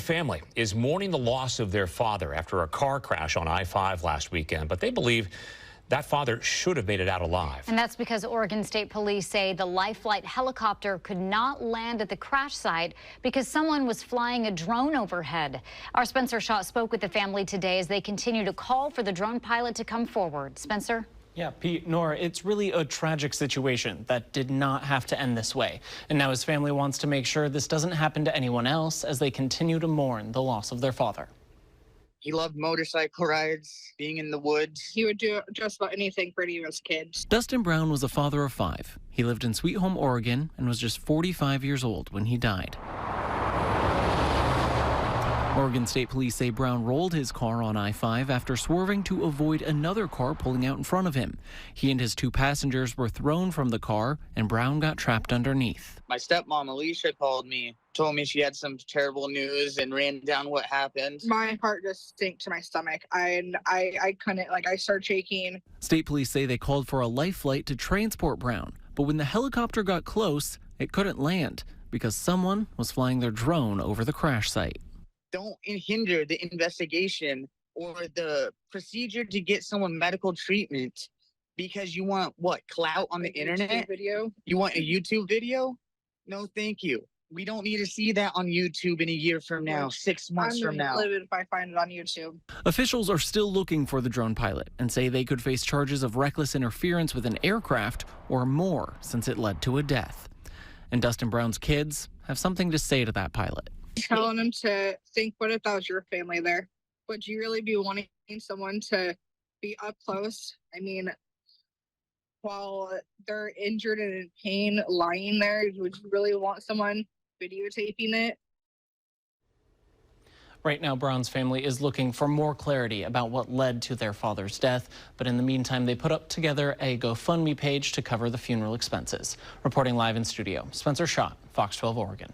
family is mourning the loss of their father after a car crash on I-5 last weekend, but they believe that father should have made it out alive. And that's because Oregon State Police say the life flight helicopter could not land at the crash site because someone was flying a drone overhead. Our Spencer Shaw spoke with the family today as they continue to call for the drone pilot to come forward. Spencer? Yeah, Pete, Nora, it's really a tragic situation that did not have to end this way. And now his family wants to make sure this doesn't happen to anyone else as they continue to mourn the loss of their father. He loved motorcycle rides, being in the woods. He would do just about anything for any of his kids. Dustin Brown was a father of 5. He lived in Sweet Home, Oregon, and was just 45 years old when he died. Oregon State Police say Brown rolled his car on I-5 after swerving to avoid another car pulling out in front of him. He and his 2 passengers were thrown from the car, and Brown got trapped underneath. My stepmom, Alicia, called me, told me she had some terrible news and ran down what happened. My heart just sank to my stomach. I couldn't, I started shaking. State police say they called for a life flight to transport Brown, but when the helicopter got close, it couldn't land because someone was flying their drone over the crash site. Don't hinder the investigation or the procedure to get someone medical treatment because you want, what, clout on the internet? Video? You want a YouTube video? No, thank you. We don't need to see that on YouTube in a year from now, 6 months from now. I'm livid if I find it on YouTube. Officials are still looking for the drone pilot and say they could face charges of reckless interference with an aircraft or more since it led to a death. And Dustin Brown's kids have something to say to that pilot. Telling him to think, what if that was your family there? Would you really be wanting someone to be up close? I mean, while they're injured and in pain lying there, would you really want someone videotaping it? Right now, Brown's family is looking for more clarity about what led to their father's death. But in the meantime, they put up together a GoFundMe page to cover the funeral expenses. Reporting live in studio, Spencer Shaw, Fox 12 Oregon.